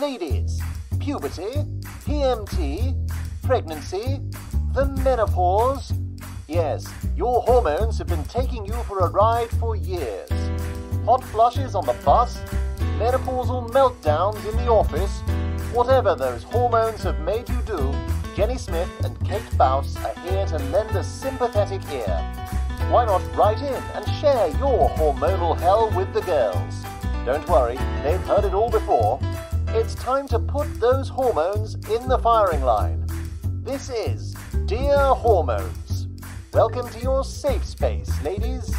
Ladies, puberty, PMT, pregnancy, the menopause. Yes, your hormones have been taking you for a ride for years. Hot flushes on the bus, menopausal meltdowns in the office. Whatever those hormones have made you do, Jenny Smith and Kate Bouse are here to lend a sympathetic ear. Why not write in and share your hormonal hell with the girls? Don't worry, they've heard it all before. It's time to put those hormones in the firing line. This is Dear Hormones. Welcome to your safe space, ladies.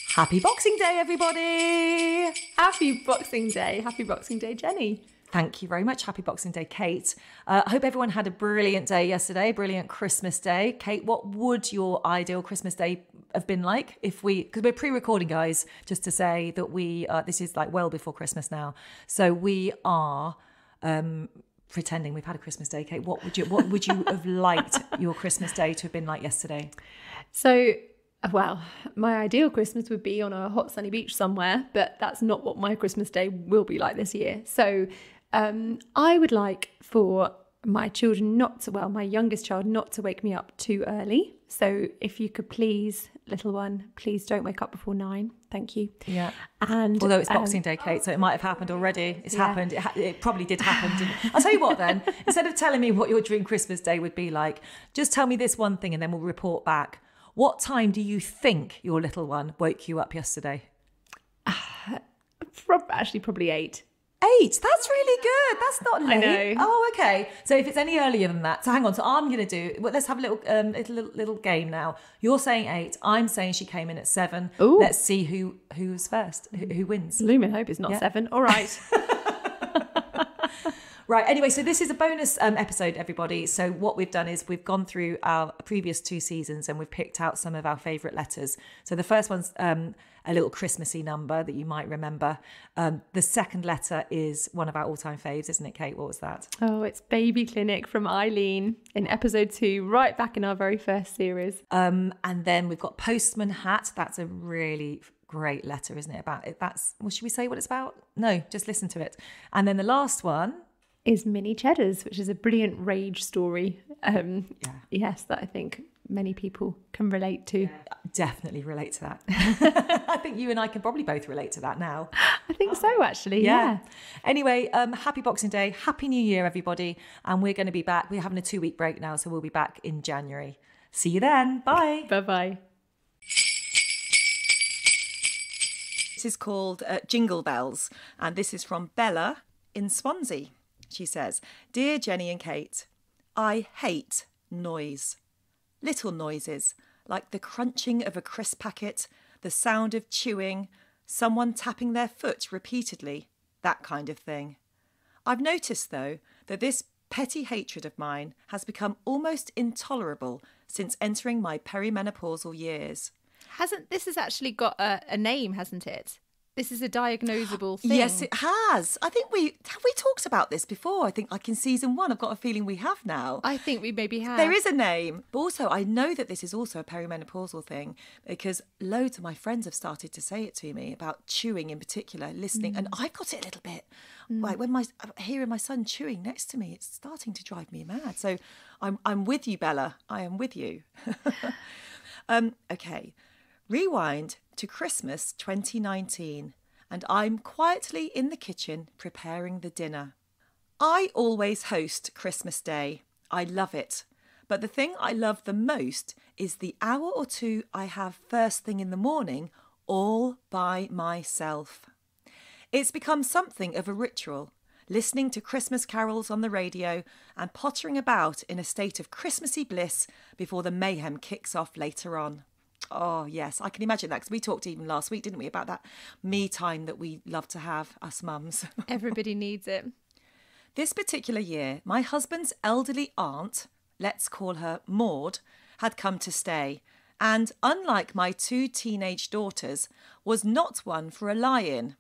Happy Boxing Day, everybody! Happy Boxing Day. Happy Boxing Day, Jenny. Thank you very much. Happy Boxing Day, Kate. I hope everyone had a brilliant day yesterday, brilliant Christmas day. Kate, what would your ideal Christmas day have been like if because we're pre-recording, guys, just to say that this is like well before Christmas now. So we are pretending we've had a Christmas day. Kate, what would you have liked your Christmas day to have been like yesterday? So, well, my ideal Christmas would be on a hot sunny beach somewhere, but that's not what my Christmas day will be like this year. So I would like for my my youngest child not to wake me up too early. So if you could please, little one, please don't wake up before 9. Thank you. Yeah. And although it's Boxing Day, Kate, so it might have happened already. It's happened. It probably did happen. I'll tell you what then, instead of telling me what your dream Christmas day would be like, just tell me this one thing and then we'll report back. What time do you think your little one woke you up yesterday? Probably 8. 8? That's really good. That's not late. I know. Oh, okay. So if it's any earlier than that, so hang on. So I'm going to do. Well, let's have a little game now. You're saying 8. I'm saying she came in at 7. Ooh. Let's see who's first. Who wins? Lumen hope it's not 7. All right. Right, anyway, so this is a bonus episode, everybody. So what we've done is we've gone through our previous 2 seasons and we've picked out some of our favourite letters. So the first one's a little Christmassy number that you might remember. The second letter is one of our all-time faves, isn't it, Kate? What was that? Oh, it's Baby Clinic from Eileen in episode 2, right back in our very first series. And then we've got Postman Hat. That's a really great letter, isn't it? Should we say what it's about? No, just listen to it. And then the last one is Mini Cheddars, which is a brilliant rage story. Yes, that I think many people can relate to. Yeah, definitely relate to that. I think you and I can probably both relate to that now. I think so, actually. Yeah. Anyway, happy Boxing Day, happy New Year, everybody, and we're going to be back. We're having a 2-week break now, so we'll be back in January. See you then. Bye. Bye. This is called Jingle Bells, and this is from Bella in Swansea. She says, Dear Jenny and Kate, I hate noise. Little noises, like the crunching of a crisp packet, the sound of chewing, someone tapping their foot repeatedly, that kind of thing. I've noticed, though, that this petty hatred of mine has become almost intolerable since entering my perimenopausal years. This has actually got a name, hasn't it? This is a diagnosable thing. Yes, it has. I think we talked about this before. I think like in season 1, I've got a feeling we have now. I think we maybe have. There is a name. But also, I know that this is also a perimenopausal thing because loads of my friends have started to say it to me about chewing in particular, listening. And I've got it a little bit. Like when I'm hearing my son chewing next to me, it's starting to drive me mad. So I'm with you, Bella. I am with you. Okay. Rewind to Christmas 2019, and I'm quietly in the kitchen preparing the dinner. I always host Christmas Day. I love it. But the thing I love the most is the hour or 2 I have first thing in the morning all by myself. It's become something of a ritual, listening to Christmas carols on the radio and pottering about in a state of Christmassy bliss before the mayhem kicks off later on. Oh, yes, I can imagine that because we talked even last week, didn't we, about that me time that we love to have, us mums. Everybody needs it. This particular year, my husband's elderly aunt, let's call her Maud, had come to stay and, unlike my 2 teenage daughters, was not one for a lie-in.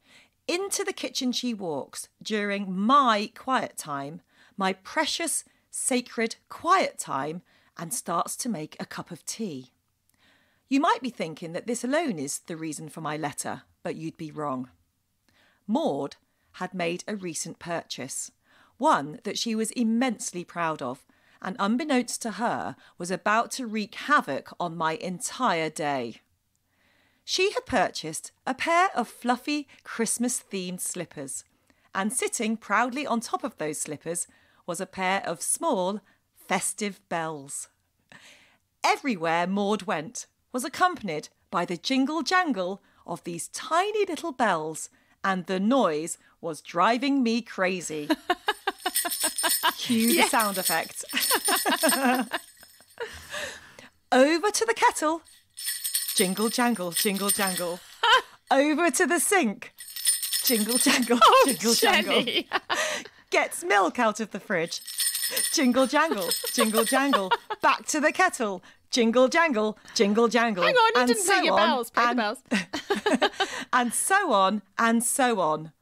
Into the kitchen she walks during my quiet time, my precious, sacred quiet time, and starts to make a cup of tea. You might be thinking that this alone is the reason for my letter, but you'd be wrong. Maud had made a recent purchase, one that she was immensely proud of, and unbeknownst to her, was about to wreak havoc on my entire day. She had purchased a pair of fluffy Christmas-themed slippers, and sitting proudly on top of those slippers was a pair of small, festive bells. Everywhere Maud went was accompanied by the jingle-jangle of these tiny little bells, and the noise was driving me crazy. Cue the sound effect. Over to the kettle. Jingle, jangle, jingle, jangle. Over to the sink. Jingle, jangle, jingle, jangle. Gets milk out of the fridge. Jingle, jangle, jingle, jangle. Back to the kettle. Jingle, jangle, jingle, jangle. Hang on, you didn't play your bells. Play the bells. And so on and so on.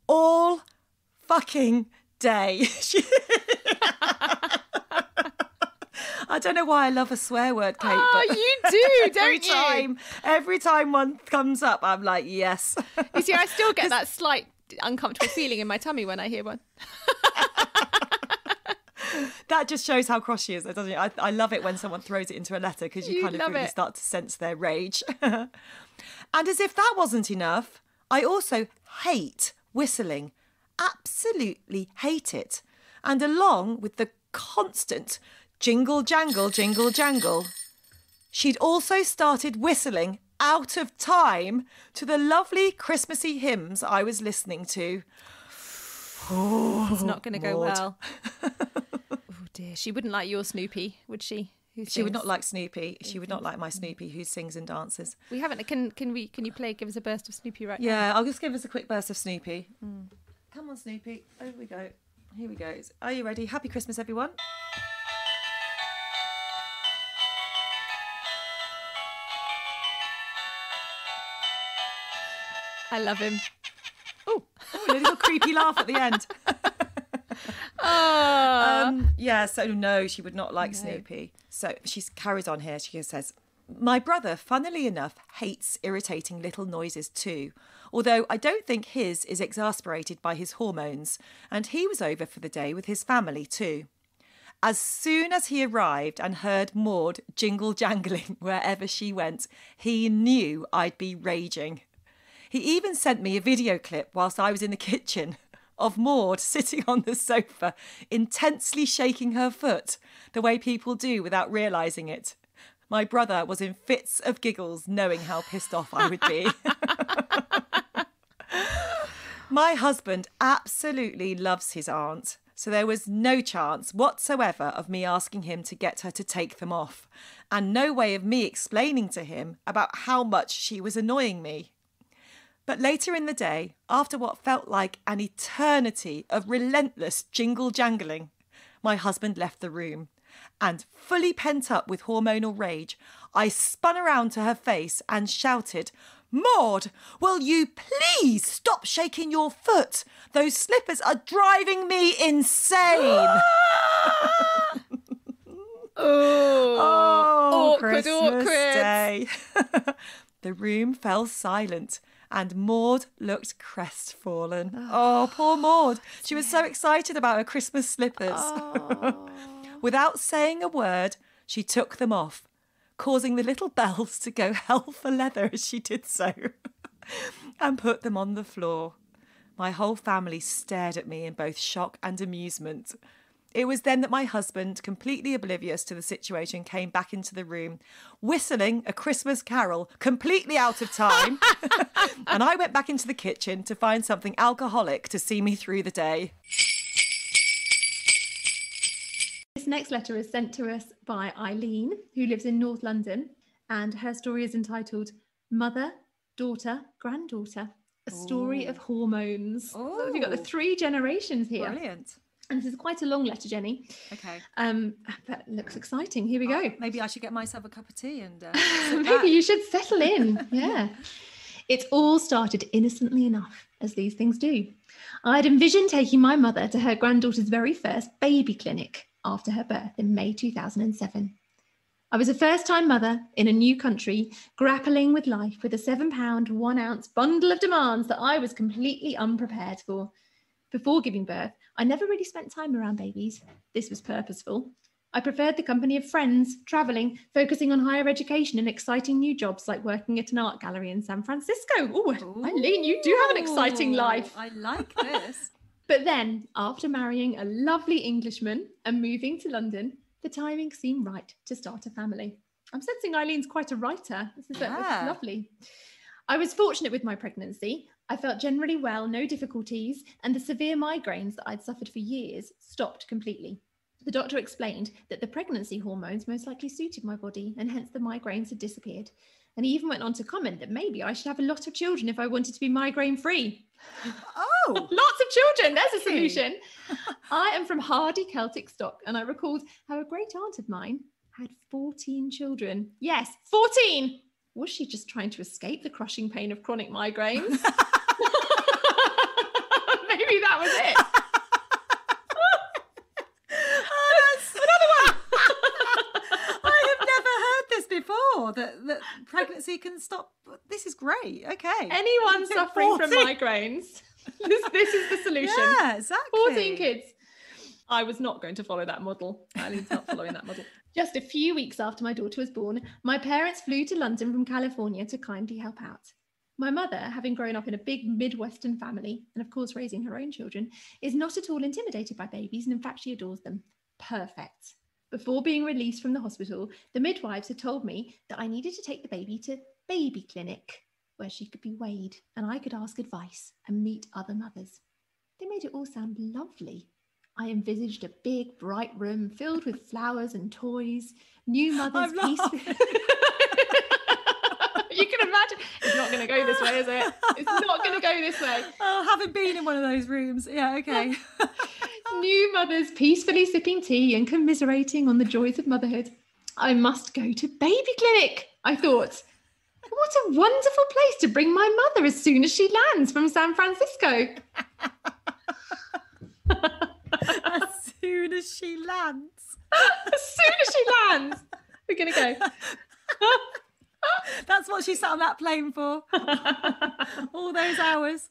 All fucking day. I don't know why I love a swear word, Kate. Oh, but you do, don't every time one comes up, I'm like, yes. You see, I still get that slight uncomfortable feeling in my tummy when I hear one. That just shows how cross she is, doesn't it? I love it when someone throws it into a letter because you kind of really start to sense their rage. And as if that wasn't enough, I also hate whistling. Absolutely hate it. And along with the constant jingle, jangle, jingle, jangle, she'd also started whistling out of time to the lovely Christmassy hymns I was listening to. Oh, it's not going to go well. Oh dear, she wouldn't like your Snoopy, would she? She would not like Snoopy. She would not like my Snoopy who sings and dances. We haven't. Can you give us a burst of Snoopy right now? Yeah, I'll just give us a quick burst of Snoopy. Come on, Snoopy. Over we go. Here we go. Are you ready? Happy Christmas, everyone. I love him. Oh, a little creepy laugh at the end. Yeah, so no, she would not like Snoopy. So she carries on here. She says, my brother, funnily enough, hates irritating little noises too, although I don't think his is exasperated by his hormones, and he was over for the day with his family too. As soon as he arrived and heard Maud jingle-jangling wherever she went, he knew I'd be raging. He even sent me a video clip whilst I was in the kitchen of Maud sitting on the sofa, intensely shaking her foot, the way people do without realising it. My brother was in fits of giggles, knowing how pissed off I would be. My husband absolutely loves his aunt, so there was no chance whatsoever of me asking him to get her to take them off, and no way of me explaining to him about how much she was annoying me. But later in the day, after what felt like an eternity of relentless jingle-jangling, my husband left the room, and fully pent up with hormonal rage, I spun around to her face and shouted, Maud, will you please stop shaking your foot? Those slippers are driving me insane. Oh, Christmas awkward. Day. The room fell silent, and Maud looked crestfallen. Oh, poor Maud. She was so excited about her Christmas slippers. Without saying a word, she took them off, causing the little bells to go hell for leather as she did so, and put them on the floor. My whole family stared at me in both shock and amusement. It was then that my husband, completely oblivious to the situation, came back into the room, whistling a Christmas carol, completely out of time. And I went back into the kitchen to find something alcoholic to see me through the day. This next letter is sent to us by Eileen, who lives in North London, and her story is entitled Mother, Daughter, Granddaughter, a story of hormones. So we've got the 3 generations here. Brilliant. And this is quite a long letter, Jenny. Okay. But looks exciting. Here we go. Maybe I should get myself a cup of tea and maybe you should settle in. Yeah. It all started innocently enough, as these things do. I'd envisioned taking my mother to her granddaughter's very first baby clinic after her birth in May 2007. I was a first-time mother in a new country, grappling with life with a 7-pound, 1-ounce bundle of demands that I was completely unprepared for. Before giving birth, I never really spent time around babies. This was purposeful. I preferred the company of friends, travelling, focusing on higher education and exciting new jobs like working at an art gallery in San Francisco. Oh, Eileen, you do have an exciting life. I like this. But then, after marrying a lovely Englishman and moving to London, the timing seemed right to start a family. I'm sensing Eileen's quite a writer. This is lovely. I was fortunate with my pregnancy. I felt generally well, no difficulties, and the severe migraines that I'd suffered for years stopped completely. The doctor explained that the pregnancy hormones most likely suited my body, and hence the migraines had disappeared. And he even went on to comment that maybe I should have a lot of children if I wanted to be migraine-free. Oh! Lots of children, there's a solution. I am from hardy Celtic stock, and I recalled how a great aunt of mine had 14 children. Yes, 14! Was she just trying to escape the crushing pain of chronic migraines? Maybe that was it. Before that pregnancy can stop. This is great. Okay. Anyone suffering from migraines, this is the solution. Yeah, exactly. 14 kids. I was not going to follow that model. Eileen's not following that model. Just a few weeks after my daughter was born, my parents flew to London from California to kindly help out. My mother, having grown up in a big Midwestern family, and of course raising her own children, is not at all intimidated by babies, and in fact she adores them. Perfect. Before being released from the hospital, the midwives had told me that I needed to take the baby to baby clinic, where she could be weighed and I could ask advice and meet other mothers. They made it all sound lovely. I envisaged a big, bright room filled with flowers and toys, new mothers' peaceful... You can imagine. It's not going to go this way, is it? It's not going to go this way. Oh, haven't been in one of those rooms. Yeah, okay. New mothers peacefully sipping tea and commiserating on the joys of motherhood. I must go to baby clinic, I thought. What a wonderful place to bring my mother as soon as she lands from San Francisco. As soon as she lands. As soon as she lands. We're going to go. That's what she sat on that plane for. All those hours.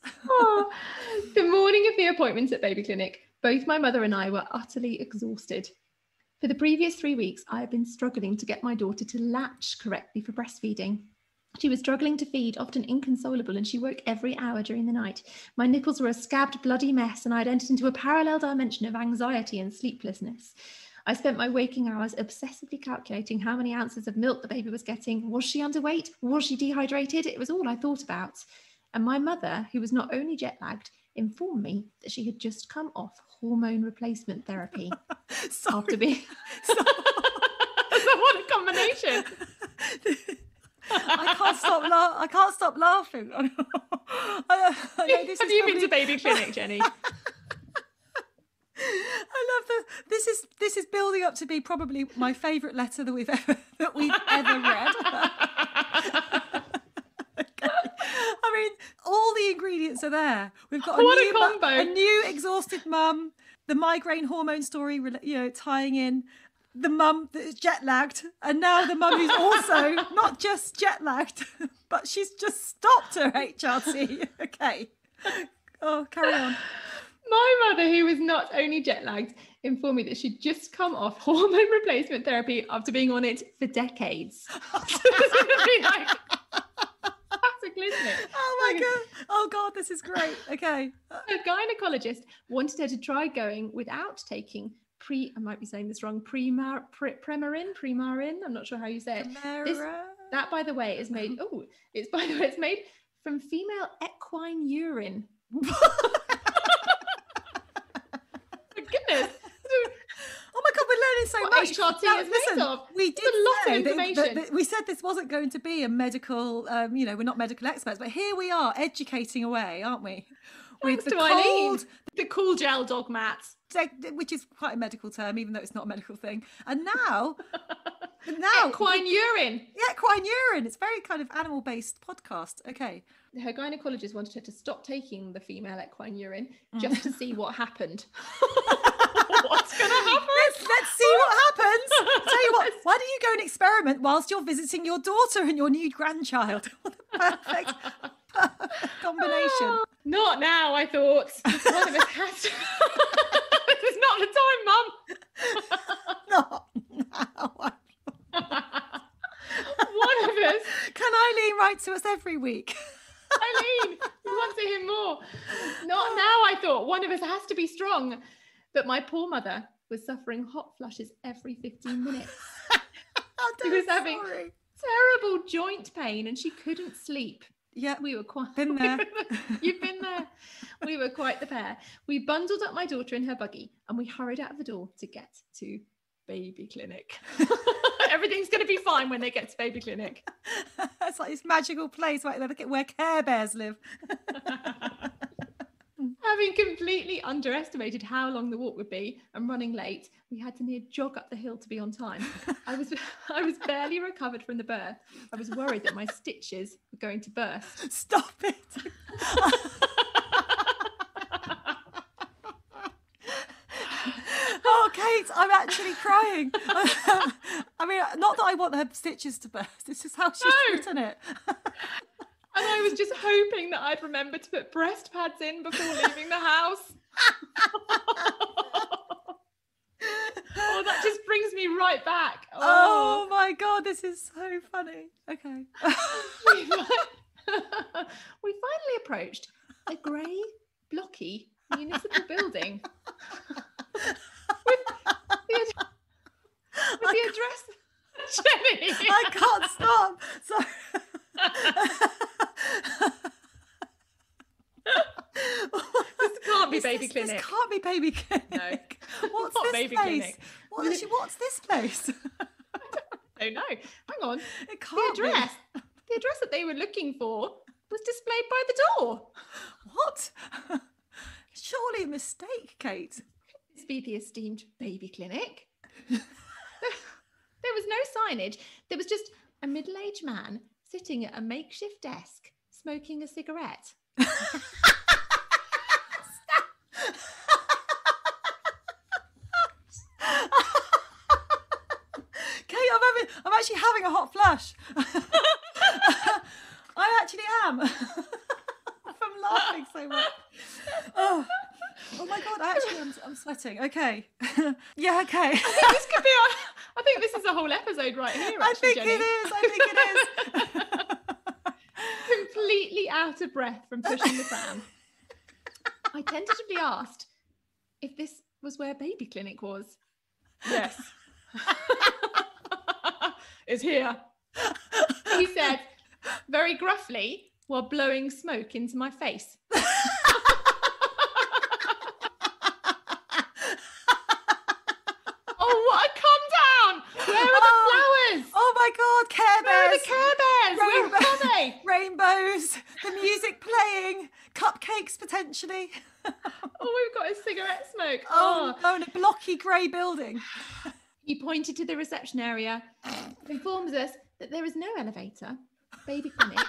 The morning of the appointment at baby clinic, both my mother and I were utterly exhausted. For the previous 3 weeks, I had been struggling to get my daughter to latch correctly for breastfeeding. She was struggling to feed, often inconsolable, and she woke every hour during the night. My nipples were a scabbed, bloody mess, and I had entered into a parallel dimension of anxiety and sleeplessness. I spent my waking hours obsessively calculating how many ounces of milk the baby was getting. Was she underweight? Was she dehydrated? It was all I thought about. And my mother, who was not only jet-lagged, informed me that she had just come off hormone replacement therapy. After being... What a combination. I can't stop laughing. Have you been to baby clinic, Jenny? I love this is building up to be probably my favourite letter that we've ever read. Okay. I mean, all the ingredients are there. We've got a new exhausted mum, the migraine hormone story, tying in the mum that is jet lagged, and now the mum who's also not just jet lagged, but she's just stopped her HRT. Okay. Oh, carry on. My mother, who was not only jet-lagged, informed me that she'd just come off hormone replacement therapy after being on it for decades. So it's going to be like classical, isn't it? Oh my God. Oh God, this is great. Okay. A gynecologist wanted her to try going without taking I might be saying this wrong, Premarin. I'm not sure how you say it. That, by the way, is made, it's made from female equine urine. Goodness. Oh my God, we're learning so much. HRT is made of. We did a lot of information. We said this wasn't going to be a medical, we're not medical experts, but here we are educating away, aren't we? Thanks with the cool gel dog mats. Which is quite a medical term, even though it's not a medical thing. And now equine urine. Yeah, equine urine. It's very kind of animal-based podcast. Okay. Her gynecologist wanted her to stop taking the female equine urine just to see what happened. What's going to happen? Let's see what happens. Tell you what, why don't you go and experiment whilst you're visiting your daughter and your new grandchild? What a perfect combination. Not now, I thought. One of us has to. This is not the time, Mum. Not now. One of us. Can Eileen write to us every week? Eileen, we want to hear more. Not now, I thought. One of us has to be strong. But my poor mother was suffering hot flushes every 15 minutes. She was having terrible joint pain and she couldn't sleep. Yeah, we were quite been there. You've been there. We were quite the pair. We bundled up my daughter in her buggy and we hurried out of the door to get to baby clinic. Everything's going to be fine when they get to baby clinic. It's like this magical place where Care Bears live. Having completely underestimated how long the walk would be and running late, we had to near jog up the hill to be on time. I was barely recovered from the birth. I was worried that my stitches were going to burst. Stop it. Oh, Kate, I'm actually crying. I mean, not that I want her stitches to burst. It's just how she's written it. And I was just hoping that I'd remember to put breast pads in before leaving the house. Oh, that just brings me right back. Oh my God, this is so funny. Okay. We finally approached a grey, blocky municipal building with the address. Jenny, I can't stop. Sorry. This can't be baby clinic. This can't be baby clinic. No. What's Not this baby place? clinic. What's this place? Oh no. Hang on. It can't The address that they were looking for was displayed by the door. What? Surely a mistake, Kate. Could this be the esteemed baby clinic? There was no signage. There was just a middle-aged man sitting at a makeshift desk, smoking a cigarette. Kate, I'm actually having a hot flush. I actually am. From laughing so much. Oh my God, I'm sweating. Okay. Yeah, okay. I think this is a whole episode right here, actually, I think Jenny. it is. Completely out of breath from pushing the pram. I tentatively asked if this was where baby clinic was. Yes. It's here. He said, very gruffly, while blowing smoke into my face. Oh, what a come down! Where are the flowers? Oh my God, Care Bears. Where are the Care Bears? Where are they? Rainbows, the music playing, cupcakes potentially. Oh, we've got a cigarette smoke. Oh, and a blocky grey building. He pointed to the reception area, informs us that there is no elevator. Baby clinic.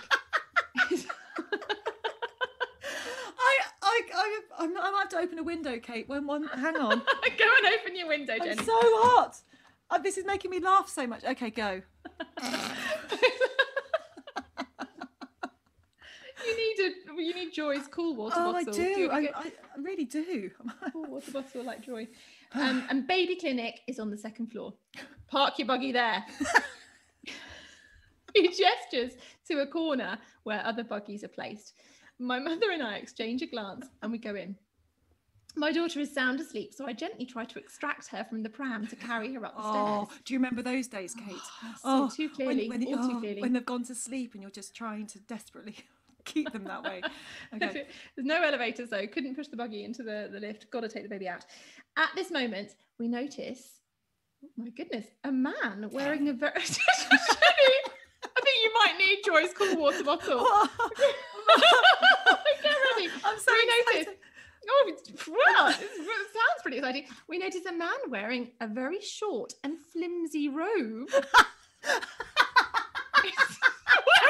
I might have to open a window, Kate. Hang on. Go and open your window, Jenny. I'm so hot. This is making me laugh so much. Okay, go. You need Joy's cool water bottle. bottle. I do. I really do. Cool water bottle like Joy. And baby clinic is on the second floor. Park your buggy there. He gestures to a corner where other buggies are placed. My mother and I exchange a glance and we go in. My daughter is sound asleep, so I gently try to extract her from the pram to carry her up the stairs. Do you remember those days, Kate? Too clearly. Too clearly. When they've gone to sleep and you're just trying to desperately keep them that way. Okay. There's no elevators though. Couldn't push the buggy into the lift. Got to take the baby out. At this moment, we notice, oh my goodness, a man wearing a very... I think you might need Joy's cool water bottle. Get ready. I'm so excited. Well, it sounds pretty exciting. We notice a man wearing a very short and flimsy robe. Where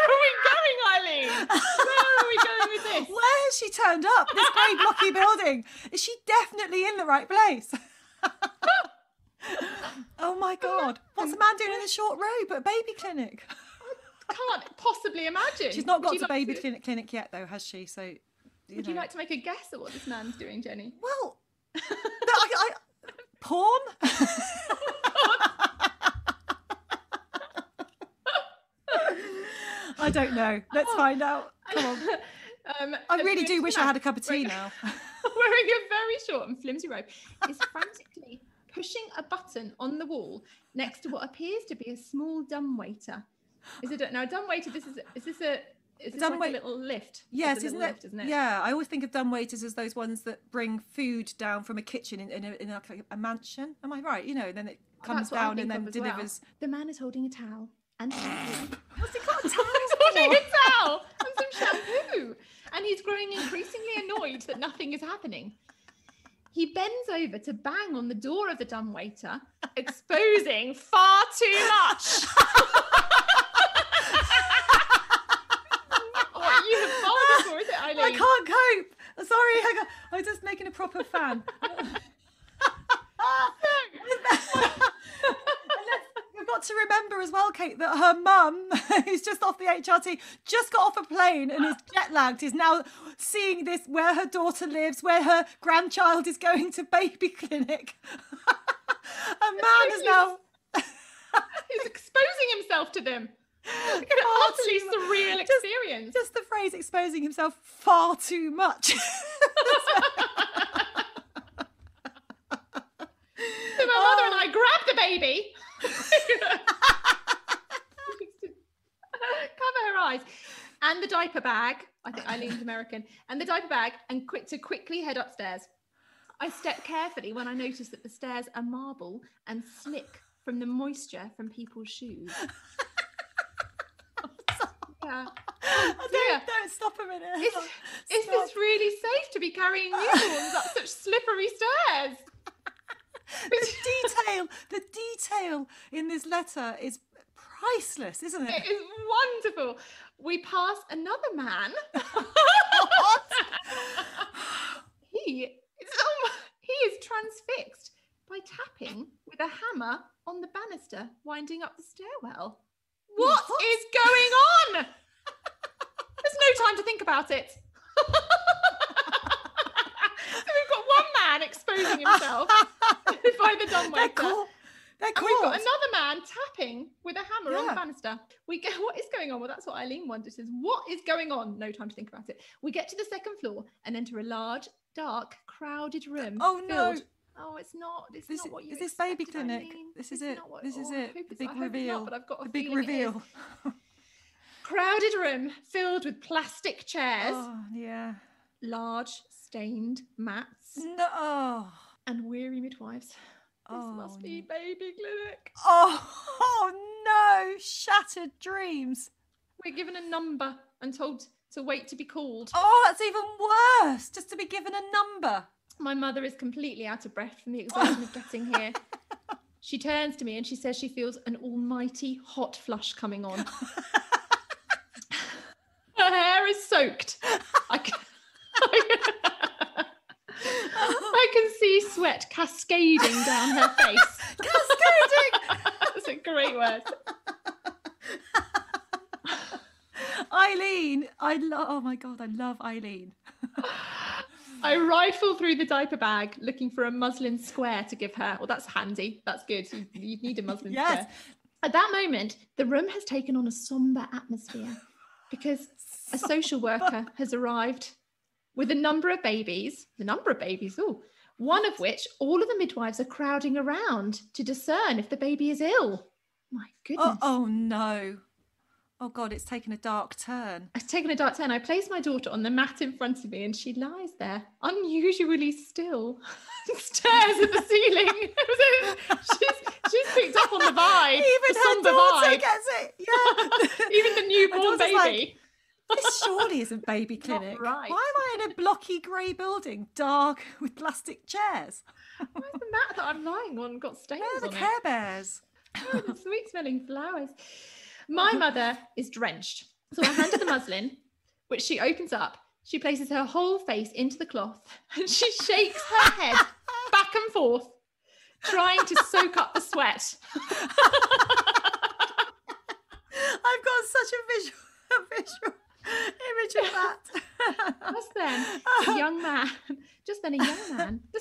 are we going, Eileen? Where are we going with this? Where has she turned up? This grey blocky building. Is she definitely in the right place? Oh my God. What's a man doing in a short robe at a baby clinic? Can't possibly imagine. She's not got to baby clinic yet, though, has she? So, would you like to make a guess at what this man's doing, Jenny? Well, porn? I don't know. Let's find out. Come on. I really do wish I had a cup of tea now. Wearing a very short and flimsy robe, is frantically pushing a button on the wall next to what appears to be a small dumbwaiter. Is it now dumbwaiter? Is this like a little lift? Yes, isn't it? Yeah, I always think of dumbwaiters as those ones that bring food down from a kitchen in a mansion. Am I right? You know, then it comes down and then delivers. Well. The man is holding a towel and shampoo. What's he got a towel? He's holding a towel and some shampoo, and he's growing increasingly annoyed that nothing is happening. He bends over to bang on the door of the dumbwaiter, exposing far too much. What you have fallen for, is it, Eileen? I can't cope. Sorry, I'm just making a proper fan. We've got to remember as well, Kate, that her mum, who's just off the HRT, just got off a plane and is jet lagged, is now seeing this where her daughter lives, where her grandchild is going to baby clinic. A man is now... He's exposing himself to them. Like an utterly surreal experience. Just the phrase exposing himself far too much. So my mother and I grabbed the baby. Cover her eyes. And the diaper bag. I think Eileen's American. And the diaper bag and quickly head upstairs. I step carefully when I notice that the stairs are marble and slick from the moisture from people's shoes. Yeah. Don't stop a minute. Is this really safe to be carrying newborns up such slippery stairs? The detail in this letter is priceless, isn't it? It is wonderful. We pass another man. What? He is transfixed by tapping with a hammer on the banister winding up the stairwell. What is going on? There's no time to think about it. So we've got one man exposing himself by the dumbwaiter. And we've got another man tapping with a hammer on the banister. What is going on? Well, that's what Eileen wonders, is what is going on? No time to think about it. We get to the second floor and enter a large, dark, crowded room. Oh, no. Oh, it's not. It's not what you Is this baby clinic? Eileen. This is it. This is it. The big I hope it's reveal. not, but I've got a the big feeling reveal. Crowded room filled with plastic chairs. Oh, yeah. Large stained mats. No. And weary midwives. This must be baby clinic. Oh no. Shattered dreams. We're given a number and told to wait to be called. Oh, that's even worse. Just to be given a number. My mother is completely out of breath from the exhaustion of getting here. She turns to me and she says she feels an almighty hot flush coming on. Her hair is soaked. I can see sweat cascading down her face. Cascading! That's a great word. Eileen. Oh my God, I love Eileen. I rifle through the diaper bag looking for a muslin square to give her. Well, that's handy. That's good. You need a muslin square. At that moment, the room has taken on a sombre atmosphere because a social worker has arrived with a number of babies. One of which all of the midwives are crowding around to discern if the baby is ill. My goodness. Oh no. Oh God, it's taken a dark turn. It's taken a dark turn. I place my daughter on the mat in front of me and she lies there, unusually still, stares at the ceiling. she's picked up on the vibe. Even her daughter gets it. Yeah. Even the newborn baby. This surely isn't baby clinic. Right. Why am I in a blocky grey building, dark, with plastic chairs? Where's the mat that I'm lying on got stains Where are on the Care Bears? Oh, the sweet smelling flowers. My mother is drenched. So I hand her the muslin, which she opens up. She places her whole face into the cloth and she shakes her head back and forth trying to soak up the sweat. I've got such a visual image of that. Just then a young man. There's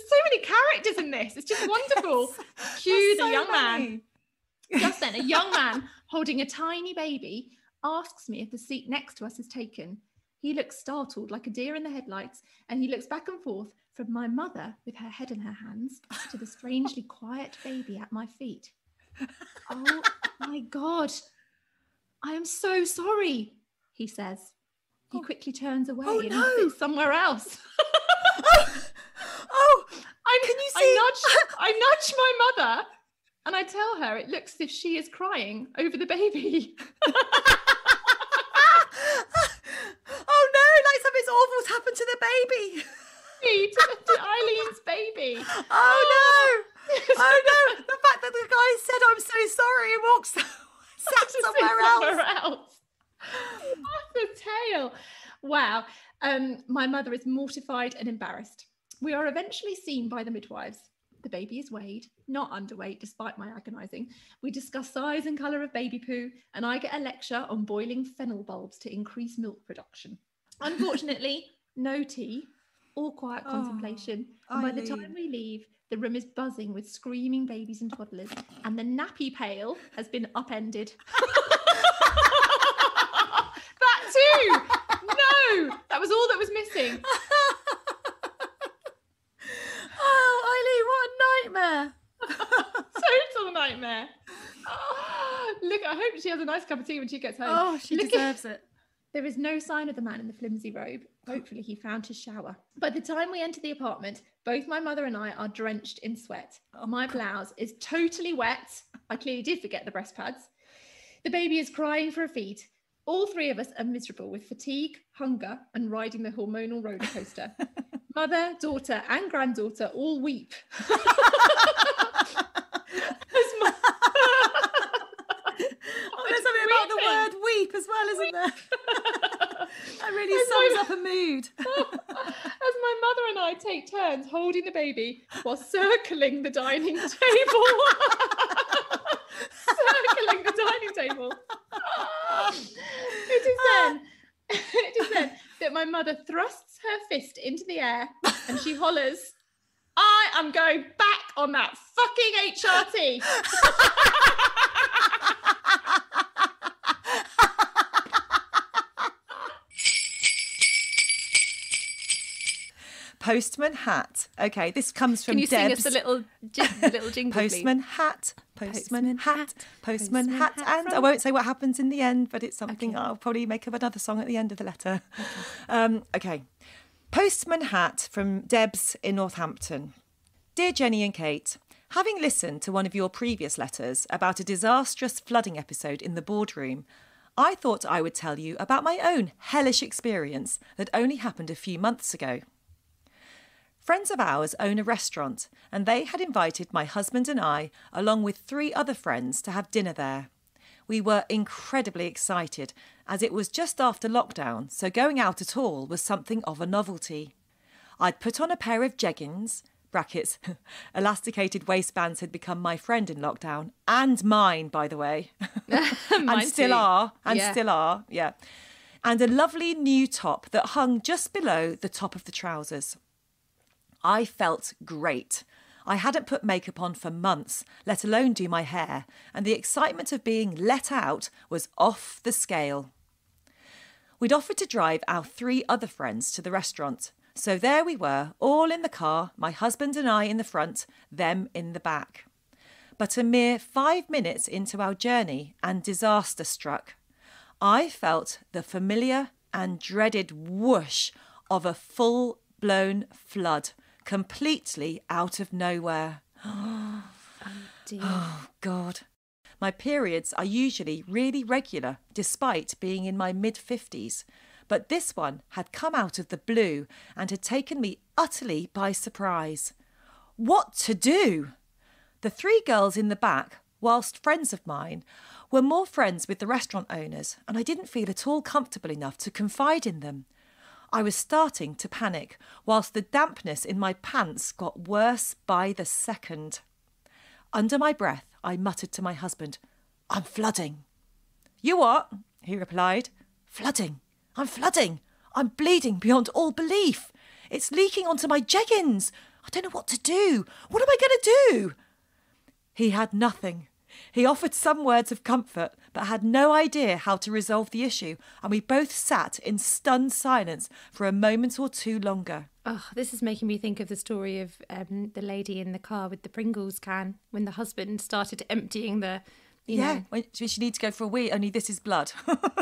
so many characters in this. It's just wonderful. Cue the young man. Just then a young man holding a tiny baby asks me if the seat next to us is taken. He looks startled like a deer in the headlights, and he looks back and forth from my mother with her head in her hands to the strangely quiet baby at my feet. Oh my God. I am so sorry, he says. He quickly turns away and sits somewhere else. Can you see? I nudge my mother and I tell her it looks as if she is crying over the baby. Oh no, like something's awful's happened to the baby. to Eileen's baby. Oh no. Oh no. The fact that the guy said, I'm so sorry, and walks sat somewhere else. What a tale. Wow. My mother is mortified and embarrassed. We are eventually seen by the midwives. The baby is weighed, not underweight, despite my agonising. We discuss size and colour of baby poo, and I get a lecture on boiling fennel bulbs to increase milk production. Unfortunately, no tea or quiet contemplation. And by the time we leave, the room is buzzing with screaming babies and toddlers, and the nappy pail has been upended. That too! No! That was all that was missing. Oh, Eileen, what a nightmare. Total nightmare. Oh, look, I hope she has a nice cup of tea when she gets home. Oh, she deserves it. There is no sign of the man in the flimsy robe. Hopefully he found his shower. By the time we enter the apartment, both my mother and I are drenched in sweat. My blouse is totally wet. I clearly did forget the breast pads. The baby is crying for a feed. All three of us are miserable with fatigue, hunger, and riding the hormonal roller coaster. Mother, daughter, and granddaughter all weep. There's something about the word weep as well, isn't there? That really sums up a mood. As my mother and I take turns holding the baby while circling the dining table. Circling the dining table. It is then that my mother thrusts her fist into the air and she hollers, I am going back on that fucking HRT. Postman hat. Okay, this comes from Can you Debs. sing us a little jingle, Postman please? hat, postman hat, postman hat. And I won't say what happens in the end, but it's something I'll probably make up another song at the end of the letter. Okay. Postman hat from Debs in Northampton. Dear Jenny and Kate, having listened to one of your previous letters about a disastrous flooding episode in the boardroom, I thought I would tell you about my own hellish experience that only happened a few months ago. Friends of ours own a restaurant, and they had invited my husband and I, along with 3 other friends, to have dinner there. We were incredibly excited, as it was just after lockdown, so going out at all was something of a novelty. I'd put on a pair of jeggings, brackets, elasticated waistbands had become my friend in lockdown, and mine, by the way, and still are, yeah, and a lovely new top that hung just below the top of the trousers. I felt great. I hadn't put makeup on for months, let alone do my hair, and the excitement of being let out was off the scale. We'd offered to drive our 3 other friends to the restaurant, so there we were, all in the car, my husband and I in the front, them in the back. But a mere 5 minutes into our journey and disaster struck. I felt the familiar and dreaded whoosh of a full-blown flood, completely out of nowhere. Oh, dear. Oh, God. My periods are usually really regular, despite being in my mid-50s. But this one had come out of the blue and had taken me utterly by surprise. What to do? The 3 girls in the back, whilst friends of mine, were more friends with the restaurant owners, and I didn't feel at all comfortable enough to confide in them. I was starting to panic, whilst the dampness in my pants got worse by the second. Under my breath, I muttered to my husband, "I'm flooding." "You what?" he replied. "Flooding. I'm flooding. I'm bleeding beyond all belief. It's leaking onto my jeggings. I don't know what to do. What am I going to do?" He had nothing. He offered some words of comfort, but had no idea how to resolve the issue, and we both sat in stunned silence for a moment or two longer. Oh, this is making me think of the story of the lady in the car with the Pringles can when the husband started emptying the, you know. When she needs to go for a wee, only this is blood.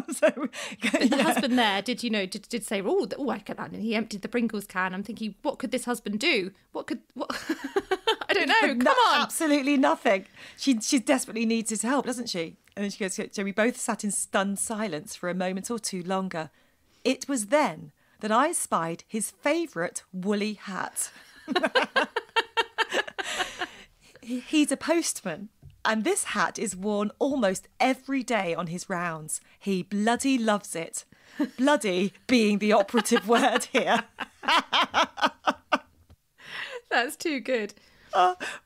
The husband there did say, I get that. And he emptied the Pringles can. I'm thinking, what could this husband do? What? I don't know. Come on. Absolutely nothing. She desperately needs his help, doesn't she? And then she goes, so we both sat in stunned silence for a moment or two longer. It was then that I spied his favourite woolly hat. He's a postman, and this hat is worn almost every day on his rounds. He bloody loves it. Bloody being the operative word here. That's too good.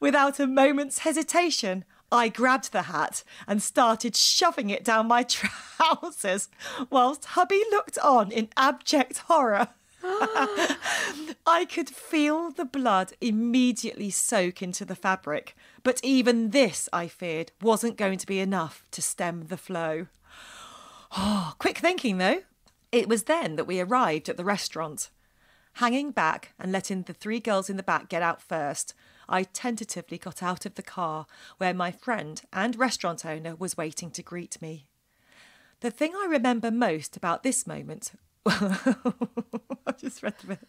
Without a moment's hesitation, I grabbed the hat and started shoving it down my trousers whilst hubby looked on in abject horror. I could feel the blood immediately soak into the fabric, but even this, I feared, wasn't going to be enough to stem the flow. Quick thinking, though. It was then that we arrived at the restaurant. Hanging back and letting the three girls in the back get out first, I tentatively got out of the car where my friend and restaurant owner was waiting to greet me. The thing I remember most about this moment... I just read the bit.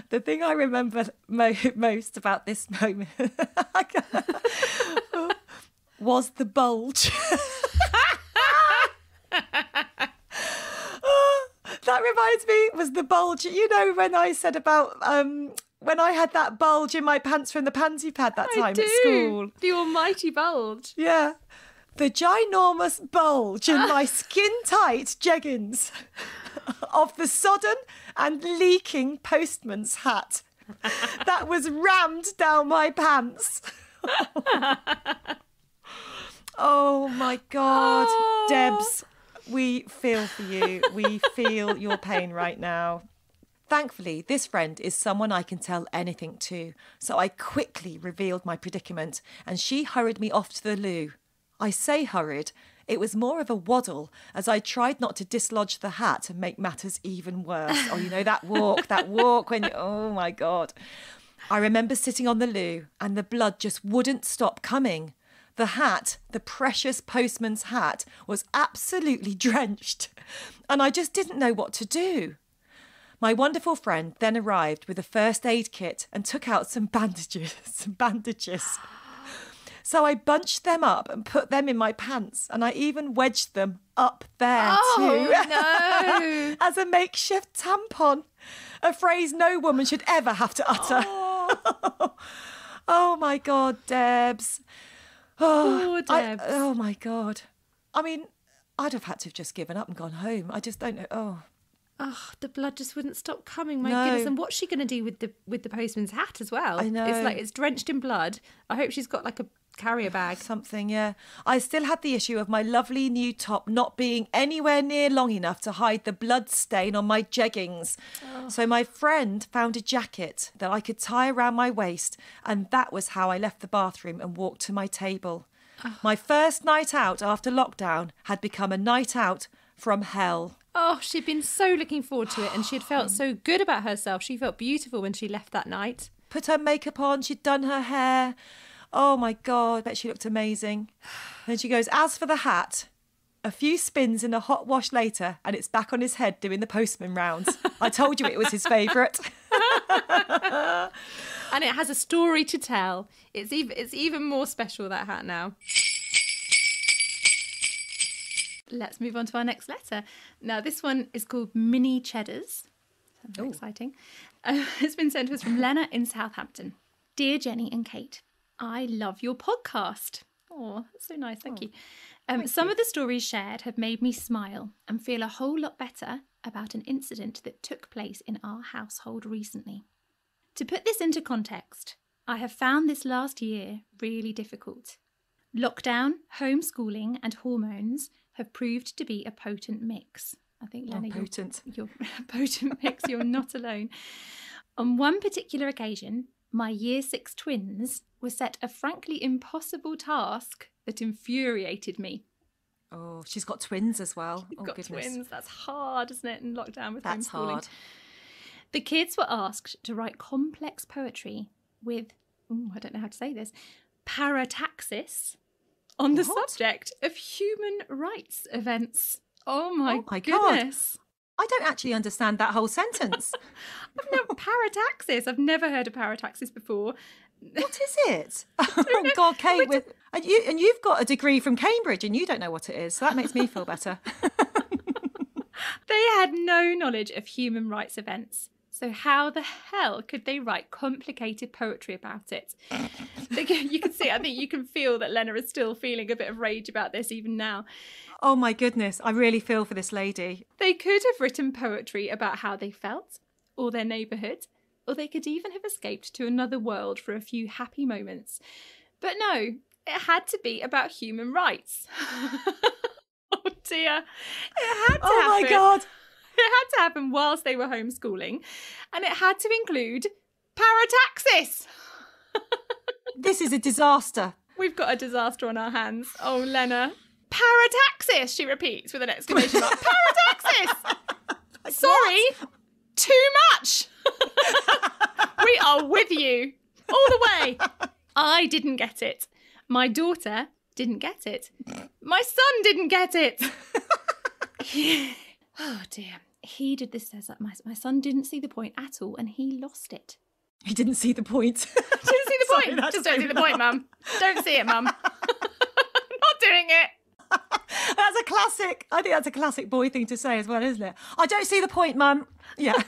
The thing I remember most about this moment was the bulge. That reminds me, was the bulge. You know, when I said about when I had that bulge in my pants from the panty pad that time at school. The almighty bulge. Yeah. The ginormous bulge in my skin-tight jeggings of the sodden and leaking postman's hat that was rammed down my pants. Oh, my God. Oh. Debs, we feel for you. We feel your pain right now. Thankfully, this friend is someone I can tell anything to, so I quickly revealed my predicament and she hurried me off to the loo. I say hurried. It was more of a waddle as I tried not to dislodge the hat and make matters even worse. Oh, you know, that walk when you... Oh, my God. I remember sitting on the loo and the blood just wouldn't stop coming. The hat, the precious postman's hat, was absolutely drenched and I just didn't know what to do. My wonderful friend then arrived with a first aid kit and took out some bandages. So I bunched them up and put them in my pants, and I even wedged them up there too. No. As a makeshift tampon. A phrase no woman should ever have to utter. Oh my God, Debs. Poor Debs. Oh my God. I mean, I'd have had to have just given up and gone home. I just don't know. Oh, the blood just wouldn't stop coming. My No. goodness. And what's she going to do with the postman's hat as well? I know. It's drenched in blood. I hope she's got like a carrier bag. Something, yeah. I still had the issue of my lovely new top not being anywhere near long enough to hide the blood stain on my jeggings. Oh. So my friend found a jacket that I could tie around my waist, and that was how I left the bathroom and walked to my table. Oh. My first night out after lockdown had become a night out from hell. Oh, she'd been so looking forward to it and she had felt so good about herself. She felt beautiful when she left that night. Put her makeup on, she'd done her hair. Oh my God, I bet she looked amazing. Then she goes, as for the hat, a few spins in a hot wash later and it's back on his head doing the postman rounds. I told you it was his favourite. And it has a story to tell. It's even more special, that hat now. Let's move on to our next letter. Now, this one is called Mini Cheddars. Sounds very exciting. It's been sent to us from Lena in Southampton. Dear Jenny and Kate, I love your podcast. Oh, that's so nice. Thank you. Some of the stories shared have made me smile and feel a whole lot better about an incident that took place in our household recently. To put this into context, I have found this last year really difficult. Lockdown, homeschooling and hormones have proved to be a potent mix. I think, Lena, you're a potent mix. You're not alone. On one particular occasion, my year 6 twins were set a frankly impossible task that infuriated me. Oh, she's got twins as well. You've oh, got goodness. twins. That's hard, isn't it, in lockdown with That's homeschooling? hard. The kids were asked to write complex poetry with, I don't know how to say this, parataxis on the subject of human rights events. Oh my goodness. God. I don't actually understand that whole sentence. Parataxis. I've never heard of parataxis before. What is it? Oh God, Kate, and you've got a degree from Cambridge and you don't know what it is, so that makes me feel better. They had no knowledge of human rights events. So how the hell could they write complicated poetry about it? You can see, I think you can feel that Lena is still feeling a bit of rage about this even now. Oh my goodness, I really feel for this lady. They could have written poetry about how they felt, or their neighbourhood, or they could even have escaped to another world for a few happy moments. But no, it had to be about human rights. Oh dear. It had to happen. Oh my God. It had to happen whilst they were homeschooling, and it had to include parataxis. This is a disaster. We've got a disaster on our hands. Oh, Lena. Parataxis, she repeats with an exclamation mark. Parataxis! Sorry, too much. We are with you all the way. I didn't get it. My daughter didn't get it. My son didn't get it. Oh dear. He did this, says that my son didn't see the point at all and he lost it. He didn't see the point. Didn't see the point. Sorry, Just don't see the point, Mum. Don't see it, Mum. Not doing it. That's a classic. I think that's a classic boy thing to say as well, isn't it? I don't see the point, Mum. Yeah.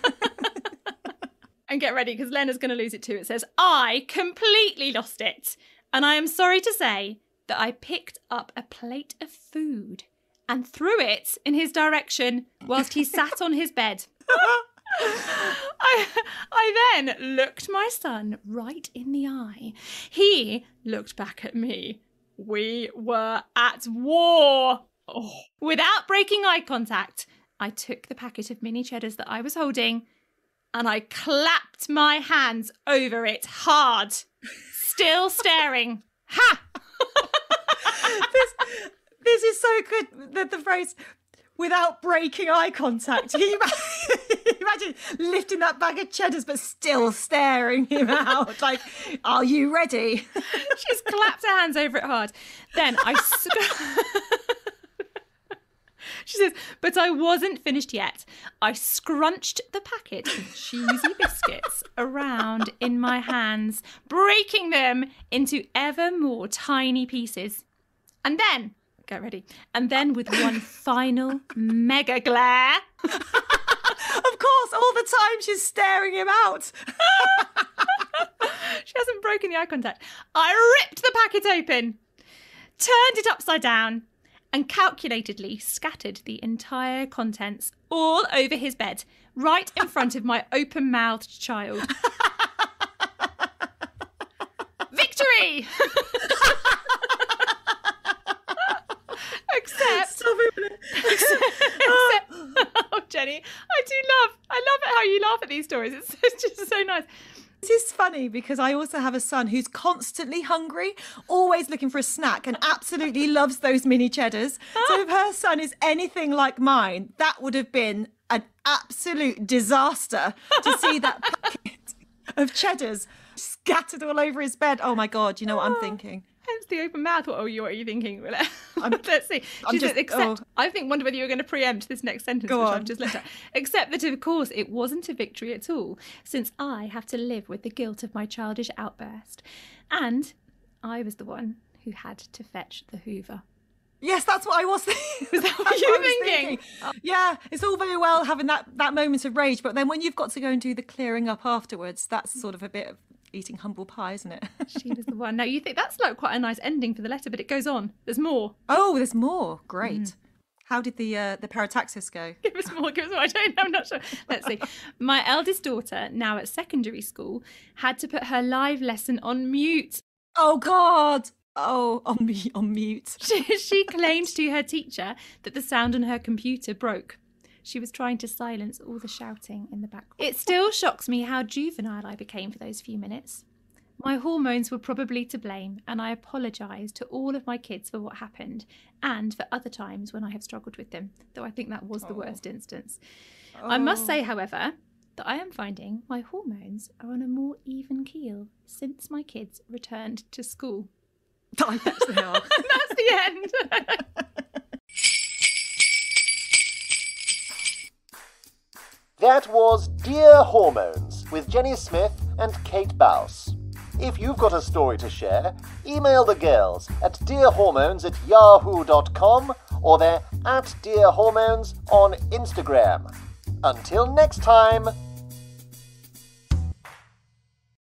And get ready, because Lena's going to lose it too. It says, I completely lost it. And I am sorry to say that I picked up a plate of food and threw it in his direction whilst he sat on his bed. I then looked my son right in the eye. He looked back at me. We were at war. Oh. Without breaking eye contact, I took the packet of mini cheddars that I was holding and I clapped my hands over it hard, still staring. Ha! This is so good, the phrase, without breaking eye contact. Can you imagine lifting that bag of cheddars but still staring him out? Like, are you ready? She's clapped her hands over it hard. Then she says, but I wasn't finished yet. I scrunched the packet of cheesy biscuits around in my hands, breaking them into ever more tiny pieces. And then, get ready, and then with one final mega glare. Of course, all the time she's staring him out. She hasn't broken the eye contact. I ripped the packet open, turned it upside down, and calculatedly scattered the entire contents all over his bed, right in front of my open-mouthed child. Victory! Except, oh, Jenny, I love it how you laugh at these stories. It's just so nice. This is funny because I also have a son who's constantly hungry, always looking for a snack and absolutely loves those mini cheddars. So if her son is anything like mine, that would have been an absolute disaster to see that packet of cheddars scattered all over his bed. Oh my God, you know what I'm thinking? Hence the open mouth. What are you thinking? Let's see. She says, I wonder whether you're going to preempt this next sentence, which I've just left out. Except that, of course, it wasn't a victory at all, since I have to live with the guilt of my childish outburst. And I was the one who had to fetch the Hoover. Yes, that's what I was thinking. Was that what you were thinking? Yeah, it's all very well having that moment of rage, but then when you've got to go and do the clearing up afterwards, that's sort of a bit of eating humble pie, isn't it? She was the one. Now, you think that's like quite a nice ending for the letter, but it goes on. There's more. Oh, there's more. Great. How did the parataxis go? Give us more. I don't know. I'm not sure. Let's see. My eldest daughter, now at secondary school, had to put her live lesson on mute. Oh, God. Oh, on mute. She claimed to her teacher that the sound on her computer broke. She was trying to silence all the shouting in the background. It still shocks me how juvenile I became for those few minutes. My hormones were probably to blame, and I apologise to all of my kids for what happened and for other times when I have struggled with them, though I think that was the worst instance. I must say, however, that I am finding my hormones are on a more even keel since my kids returned to school. I bet they are. That's the end. That was Dear Hormones with Jenny Smith and Kate Bouse. If you've got a story to share, email the girls at dearhormones@yahoo.com or they're at dearhormones on Instagram. Until next time.